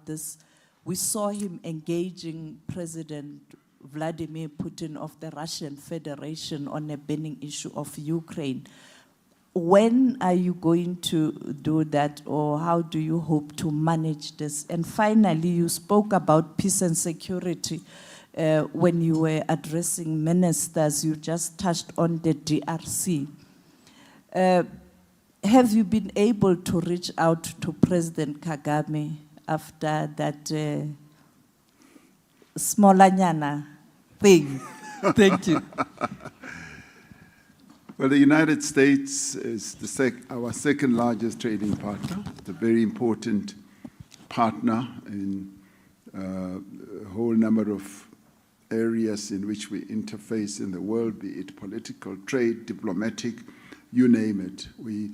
about this. We saw him engaging President Vladimir Putin of the Russian Federation on a burning issue of Ukraine. When are you going to do that, or how do you hope to manage this? And finally, you spoke about peace and security when you were addressing ministers. You just touched on the DRC. Have you been able to reach out to President Kagame after that smolanyana thing? Thank you. Well, the United States is our second largest trading partner. It's a very important partner in a whole number of areas in which we interface in the world, be it political, trade, diplomatic, you name it. We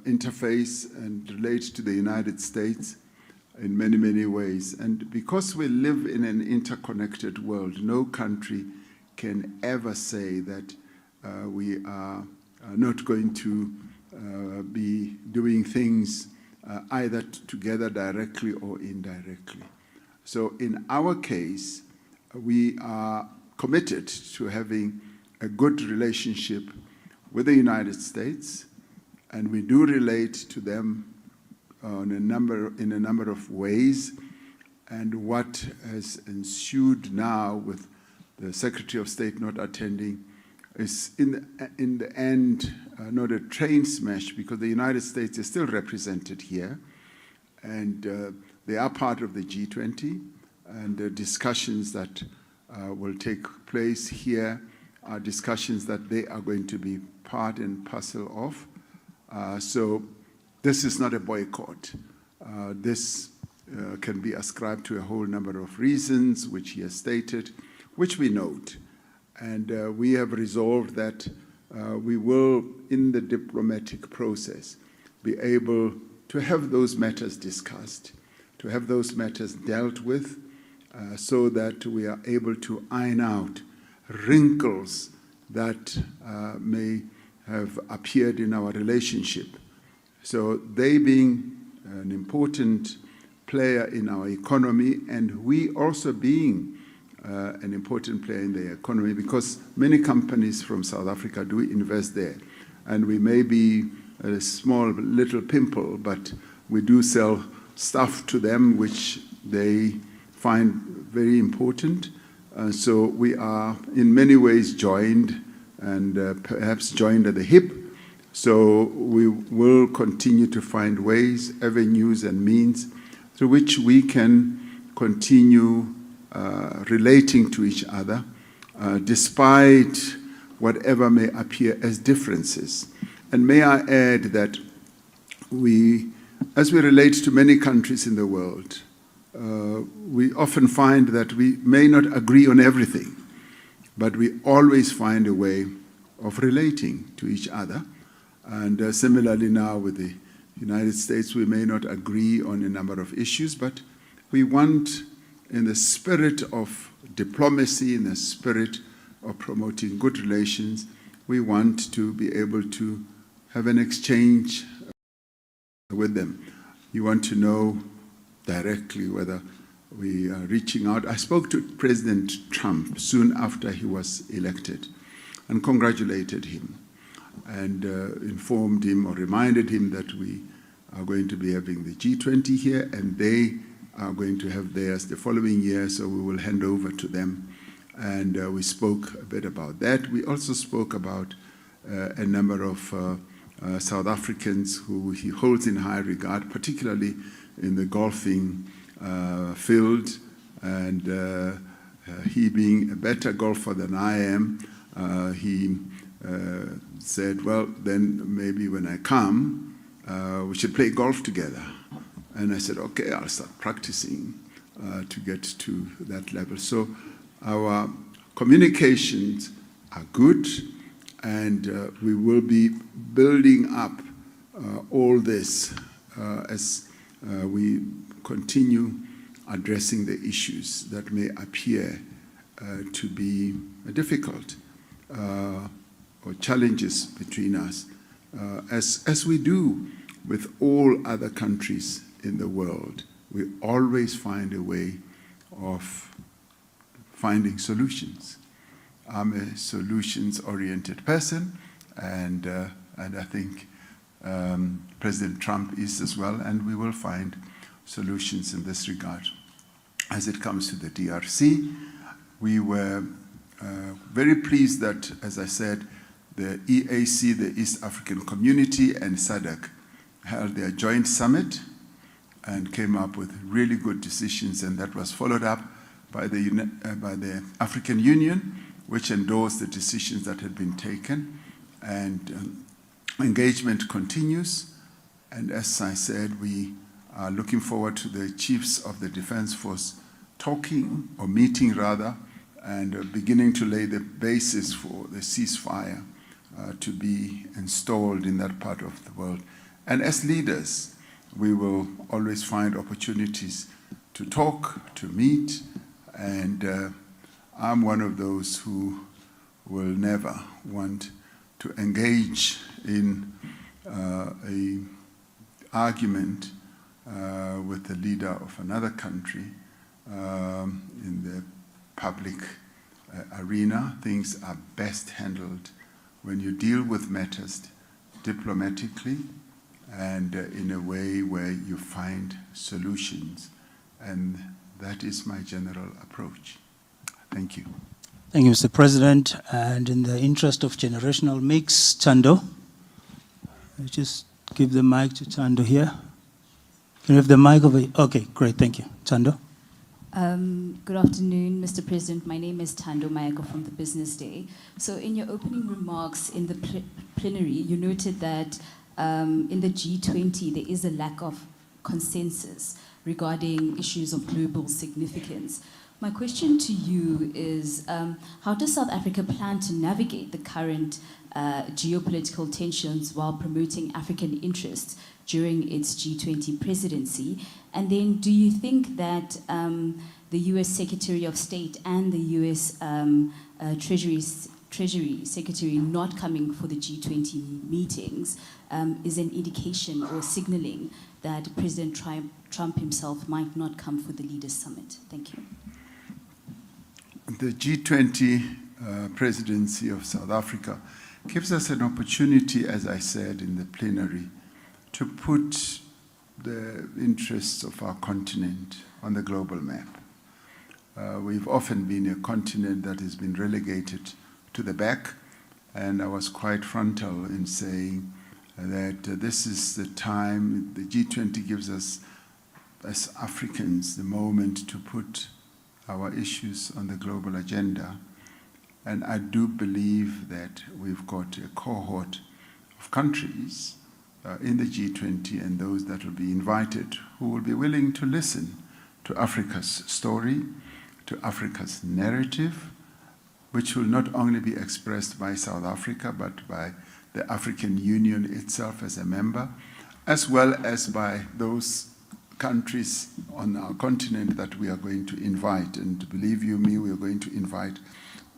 interface and relate to the United States in many, many ways. And because we live in an interconnected world, no country can ever say that we are not going to be doing things either together directly or indirectly. So in our case, we are committed to having a good relationship with the United States, and we do relate to them in a number of ways. And what has ensued now with the Secretary of State not attending is in the end not a train smash, because the United States is still represented here, and they are part of the G20, and the discussions that will take place here are discussions that they are going to be part and parcel of. So this is not a boycott. This can be ascribed to a whole number of reasons, which he has stated, which we note. And we have resolved that we will, in the diplomatic process, be able to have those matters discussed, to have those matters dealt with, so that we are able to iron out wrinkles that may have appeared in our relationship. So they being an important player in our economy, and we also being an important player in the economy, because many companies from South Africa do invest there. And we may be a small little pimple, but we do sell stuff to them which they find very important. So we are in many ways joined, and perhaps joined at the hip. So we will continue to find ways, avenues and means through which we can continue relating to each other, despite whatever may appear as differences. And may I add that as we relate to many countries in the world, we often find that we may not agree on everything, but we always find a way of relating to each other. And similarly now with the United States, we may not agree on a number of issues, but we want, in the spirit of diplomacy, in the spirit of promoting good relations, we want to be able to have an exchange with them. You want to know directly whether we are reaching out. I spoke to President Trump soon after he was elected and congratulated him and informed him or reminded him that we are going to be having the G20 here, and they are going to have theirs the following year, so we will hand over to them. And we spoke a bit about that. We also spoke about a number of South Africans who he holds in high regard, particularly in the golfing field. And he being a better golfer than I am, he said, well, then maybe when I come, we should play golf together. And I said, okay, I'll start practicing to get to that level. So our communications are good, and we will be building up all this as we continue addressing the issues that may appear to be difficult or challenges between us, as we do with all other countries in the world. we always find a way of finding solutions. I'm a solutions-oriented person, and I think President Trump is as well, and we will find solutions in this regard. As it comes to the DRC, we were very pleased that, as I said, the EAC, the East African Community, and SADC held their joint summit and came up with really good decisions, and that was followed up by the African Union, which endorsed the decisions that had been taken, and engagement continues. And as I said, we are looking forward to the chiefs of the Defense Force talking, or meeting rather, and beginning to lay the basis for the ceasefire to be installed in that part of the world. And as leaders, we will always find opportunities to talk, to meet, and I'm one of those who will never want to engage in an argument with the leader of another country in the public arena. Things are best handled when you deal with matters diplomatically and in a way where you find solutions. And that is my general approach. Thank you. Thank you, Mr. President. And in the interest of generational mix, Chando, I'll just give the mic to Chando here. Can you have the mic over here? Okay, great, thank you. Chando. Good afternoon, Mr. President. My name is Thando Mayako from the Business Day. So in your opening remarks in the plenary, you noted that in the G20 there is a lack of consensus regarding issues of global significance. My question to you is, how does South Africa plan to navigate the current geopolitical tensions while promoting African interests during its G20 presidency? And then do you think that the US Secretary of State and the US Treasury Secretary not coming for the G20 meetings is an indication or signaling that President Trump himself might not come for the Leaders' Summit? Thank you. The G20 presidency of South Africa gives us an opportunity, as I said in the plenary, to put the interests of our continent on the global map. We've often been a continent that has been relegated to the back, and I was quite frontal in saying that this is the time. The G20 gives us, as Africans, the moment to put our issues on the global agenda. And I do believe that we've got a cohort of countries in the G20 and those that will be invited who will be willing to listen to Africa's story, to Africa's narrative, which will not only be expressed by South Africa, but by the African Union itself as a member, as well as by those countries on our continent that we are going to invite. And believe you me, we are going to invite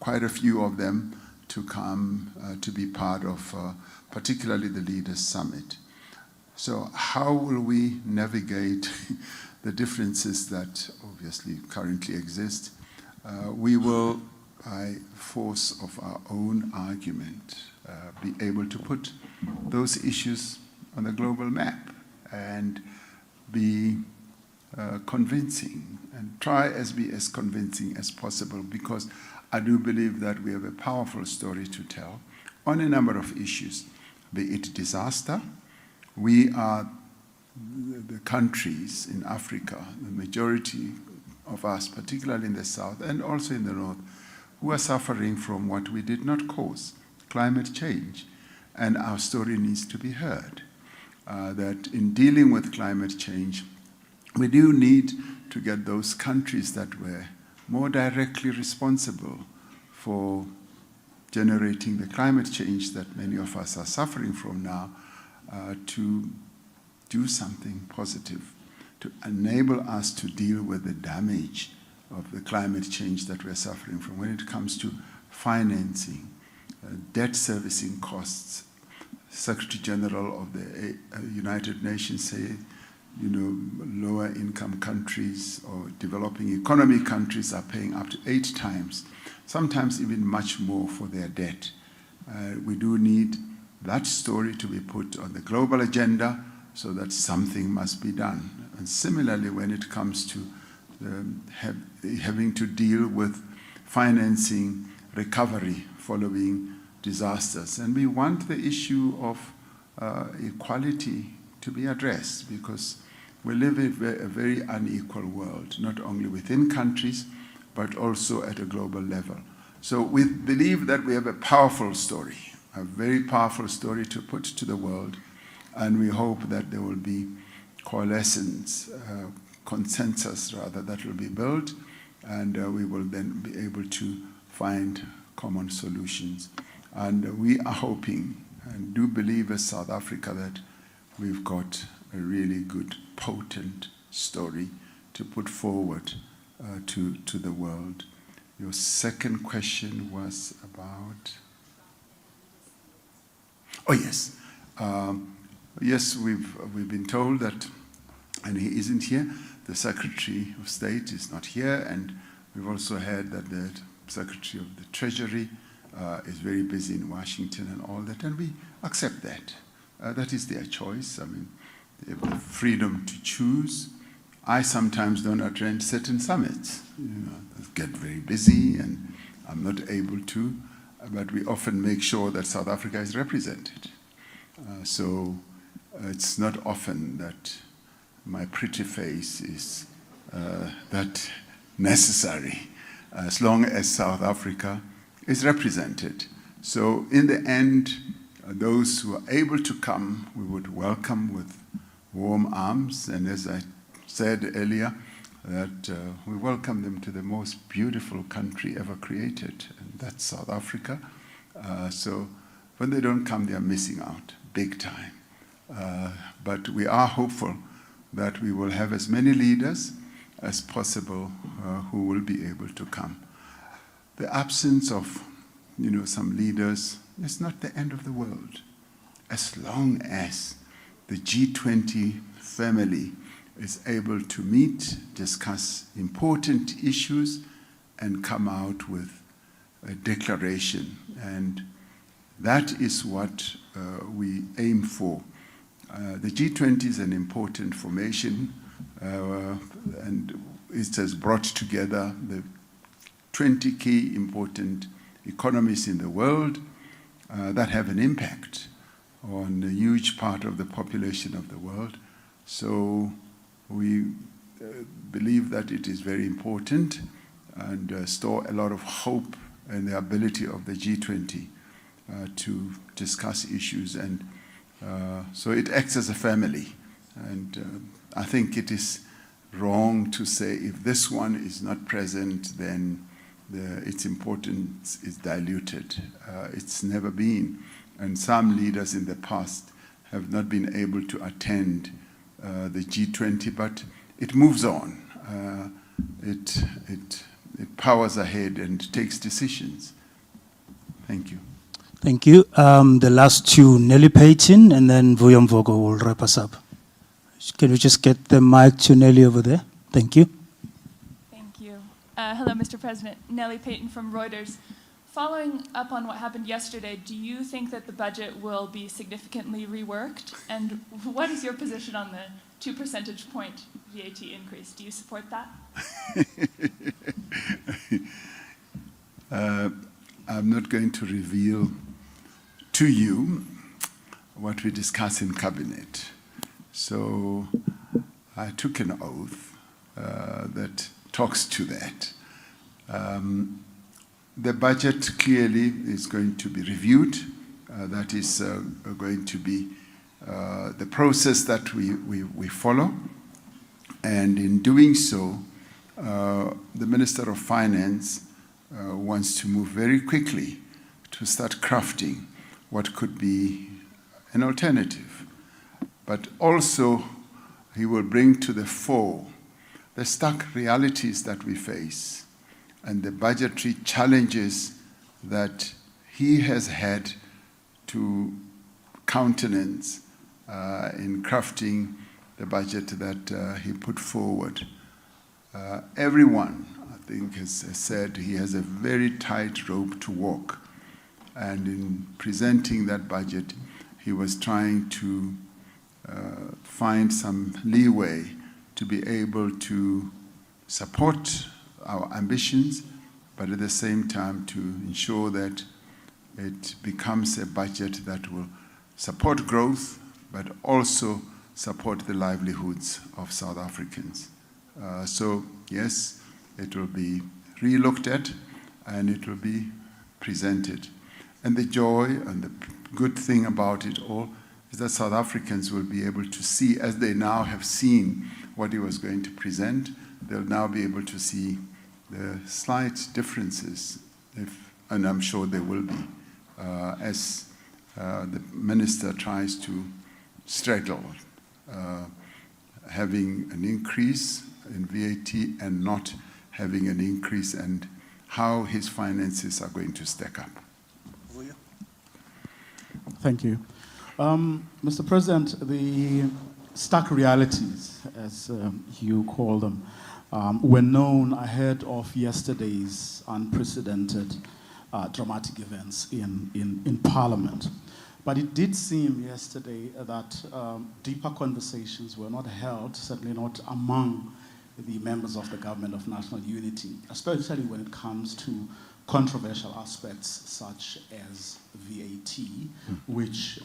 quite a few of them to come to be part of particularly the Leaders' Summit. So how will we navigate the differences that obviously currently exist? We will, by force of our own argument, be able to put those issues on the global map and be convincing, and try as be as convincing as possible, because I do believe that we have a powerful story to tell on a number of issues, be it disaster. We are the countries in Africa, the majority of us, particularly in the south and also in the north, who are suffering from what we did not cause, climate change. And our story needs to be heard. That in dealing with climate change, we do need to get those countries that were more directly responsible for generating the climate change that many of us are suffering from now to do something positive, to enable us to deal with the damage of the climate change that we're suffering from when it comes to financing, debt servicing costs. Secretary General of the United Nations say lower income countries or developing economy countries are paying up to 8 times, sometimes even much more for their debt. We do need that story to be put on the global agenda so that something must be done. And similarly, when it comes to having to deal with financing recovery following disasters. And we want the issue of equality to be addressed, because we live in a very unequal world, not only within countries, but also at a global level. So we believe that we have a powerful story, a very powerful story to put to the world, and we hope that there will be coalescence, consensus rather, that will be built, and we will then be able to find common solutions. And we are hoping and do believe as South Africa that we've got a really good, potent story to put forward to the world. Your second question was about... Oh, yes. Yes, we've been told that, and he isn't here, the Secretary of State is not here, and we've also heard that the Secretary of the Treasury is very busy in Washington and all that, and we accept that. That is their choice. I mean, they have the freedom to choose. I sometimes don't attend certain summits. I get very busy and I'm not able to, but we often make sure that South Africa is represented. So it's not often that my pretty face is that necessary, as long as South Africa is represented. So in the end, those who are able to come, we would welcome with warm arms. And as I said earlier, that we welcome them to the most beautiful country ever created, and that's South Africa. So when they don't come, they are missing out big time. But we are hopeful that we will have as many leaders as possible who will be able to come. The absence of some leaders is not the end of the world. As long as the G20 family is able to meet, discuss important issues, and come out with a declaration. And that is what we aim for. The G20 is an important formation, and it has brought together the 20 key important economies in the world that have an impact on a huge part of the population of the world. So we believe that it is very important and store a lot of hope in the ability of the G20 to discuss issues. And so it acts as a family. And I think it is wrong to say if this one is not present, then its importance is diluted. It's never been. And some leaders in the past have not been able to attend the G20, but it moves on. It powers ahead and takes decisions. Thank you. Thank you. The last two, Nelly Payton, and then Vuyo Mvogo will wrap us up. Can we just get the mic to Nelly over there? Thank you. Thank you. Hello, Mr. President. Nelly Payton from Reuters. Following up on what happened yesterday, do you think that the budget will be significantly reworked? And what is your position on the 2 percentage point VAT increase? Do you support that? I'm not going to reveal to you what we discuss in cabinet. So I took an oath that talks to that. The budget clearly is going to be reviewed. That is going to be the process that we follow. And in doing so, the Minister of Finance wants to move very quickly to start crafting what could be an alternative. But also, he will bring to the fore the stark realities that we face and the budgetary challenges that he has had to countenance in crafting the budget that he put forward. Everyone, I think, has said he has a very tight rope to walk. And in presenting that budget, he was trying to find some leeway to be able to support our ambitions, but at the same time to ensure that it becomes a budget that will support growth, but also support the livelihoods of South Africans. So yes, it will be re-looked at and it will be presented. And the joy and the good thing about it all is that South Africans will be able to see, as they now have seen what he was going to present, they'll now be able to see the slight differences, and I'm sure there will be, as the minister tries to straddle having an increase in VAT and not having an increase, and how his finances are going to stack up. Thank you. Mr. President, the stark realities, as you call them, were known ahead of yesterday's unprecedented dramatic events in Parliament. But it did seem yesterday that deeper conversations were not held, certainly not among the members of the Government of National Unity, especially when it comes to controversial aspects such as VAT, which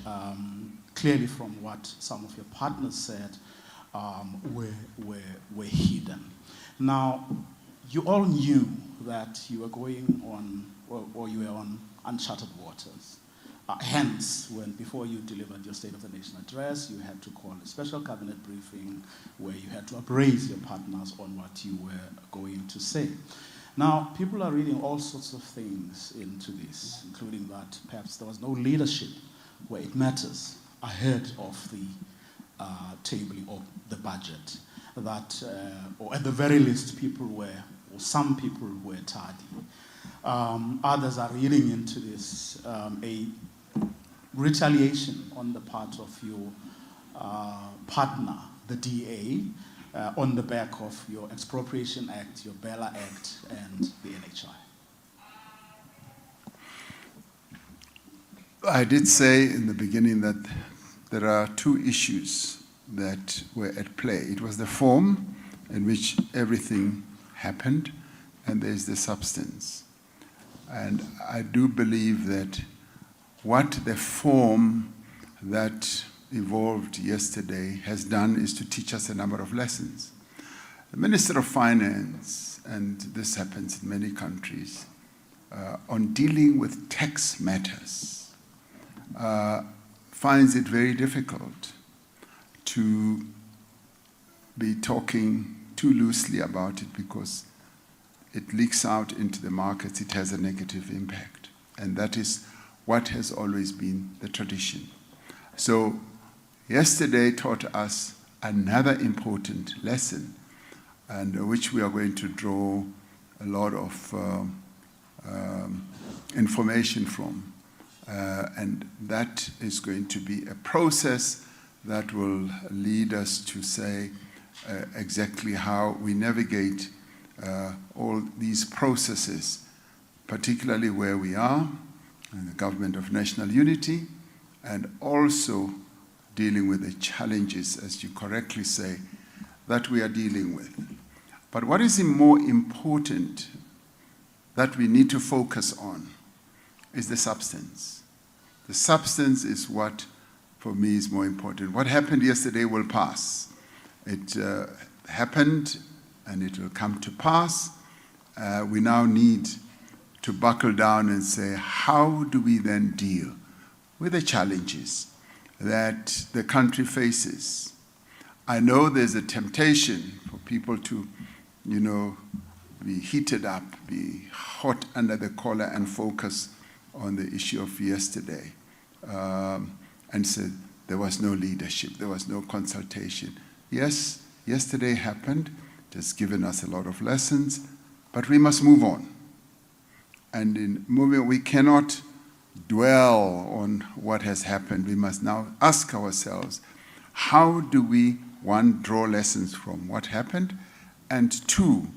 clearly from what some of your partners said were hidden. Now, you all knew that you were going on, or you were on uncharted waters. Hence, before you delivered your State of the Nation address, you had to call a special cabinet briefing where you had to appraise your partners on what you were going to say. Now, people are reading all sorts of things into this, including that perhaps there was no leadership where it matters ahead of the tabling of the budget. That, or at the very least, some people were tardy. Others are reading into this a retaliation on the part of your partner, the DA, on the back of your Expropriation Act, your Bella Act, and the NHI. I did say in the beginning that there are two issues that were at play. It was the form in which everything happened, and there's the substance. And I do believe that what the form that evolved yesterday has done is to teach us a number of lessons. The Minister of Finance, and this happens in many countries, on dealing with tax matters, finds it very difficult to be talking too loosely about it because it leaks out into the markets, it has a negative impact. And that is what has always been the tradition. So yesterday taught us another important lesson, and which we are going to draw a lot of information from. And that is going to be a process that will lead us to say exactly how we navigate all these processes, particularly where we are in the Government of National Unity, and also dealing with the challenges, as you correctly say, that we are dealing with. But what is more important that we need to focus on is the substance. The substance is what, for me, is more important. What happened yesterday will pass. It happened, and it will come to pass. We now need to buckle down and say, how do we then deal with the challenges that the country faces? I know there's a temptation for people to, be heated up, be hot under the collar and focus on the issue of yesterday, and said there was no leadership, there was no consultation. Yes, yesterday happened. It has given us a lot of lessons, but we must move on. And in moving, we cannot dwell on what has happened. We must now ask ourselves, how do we one, draw lessons from what happened, and two,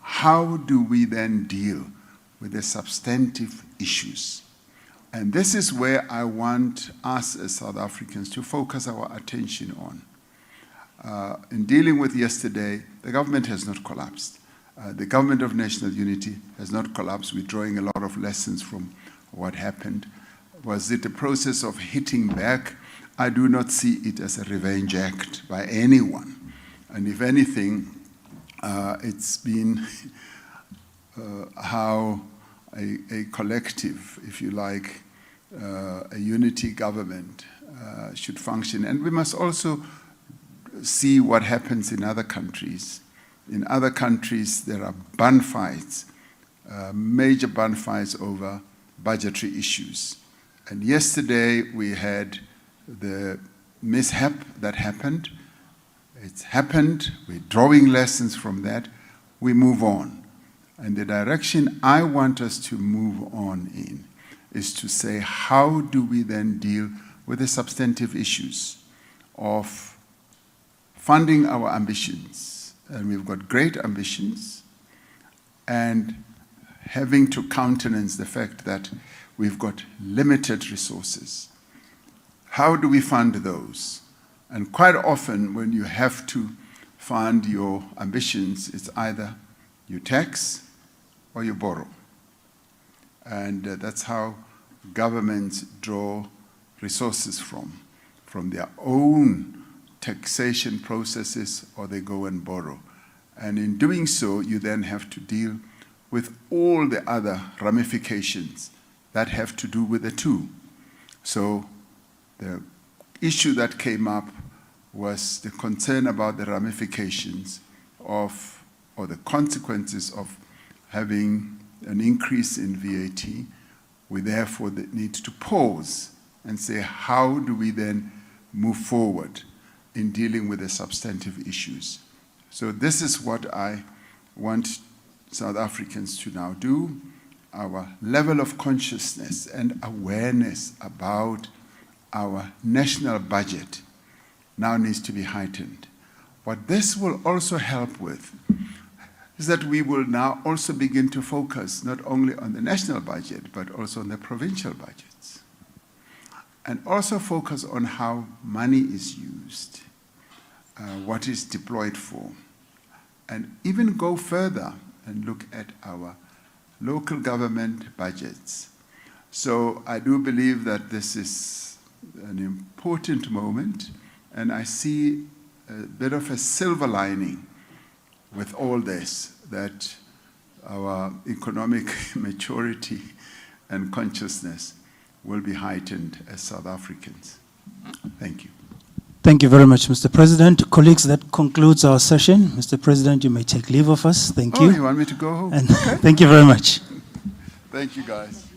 how do we then deal with the substantive issues? And this is where I want us as South Africans to focus our attention on. In dealing with yesterday, the government has not collapsed. The government of national unity has not collapsed. We're drawing a lot of lessons from what happened. Was it a process of hitting back? I do not see it as a revenge act by anyone. And if anything, it's been how a collective, if you like, a unity government should function. And we must also see what happens in other countries. In other countries, there are bun fights, major bun fights over budgetary issues. And yesterday, we had the mishap that happened. It's happened. We're drawing lessons from that. We move on. And the direction I want us to move on in is to say, how do we then deal with the substantive issues of funding our ambitions? And we've got great ambitions, and having to countenance the fact that we've got limited resources. How do we fund those? And quite often, when you have to fund your ambitions, it's either you tax or you borrow. And that's how governments draw resources from their own taxation processes, or they go and borrow. And in doing so, you then have to deal with all the other ramifications that have to do with the two. So the issue that came up was the concern about the ramifications of, or the consequences of having an increase in VAT. We therefore need to pause and say, how do we then move forward in dealing with the substantive issues? So this is what I want South Africans to now do. Our level of consciousness and awareness about our national budget now needs to be heightened. What this will also help with is that we will now also begin to focus not only on the national budget, but also on the provincial budgets. And also focus on how money is used, what is deployed for, and even go further and look at our local government budgets. So I do believe that this is an important moment, and I see a bit of a silver lining with all this, that our economic maturity and consciousness will be heightened as South Africans. Thank you. Thank you very much, Mr. President. Colleagues, that concludes our session. Mr. President, you may take leave of us. Thank you. Oh, you want me to go home? And thank you very much. Thank you, guys.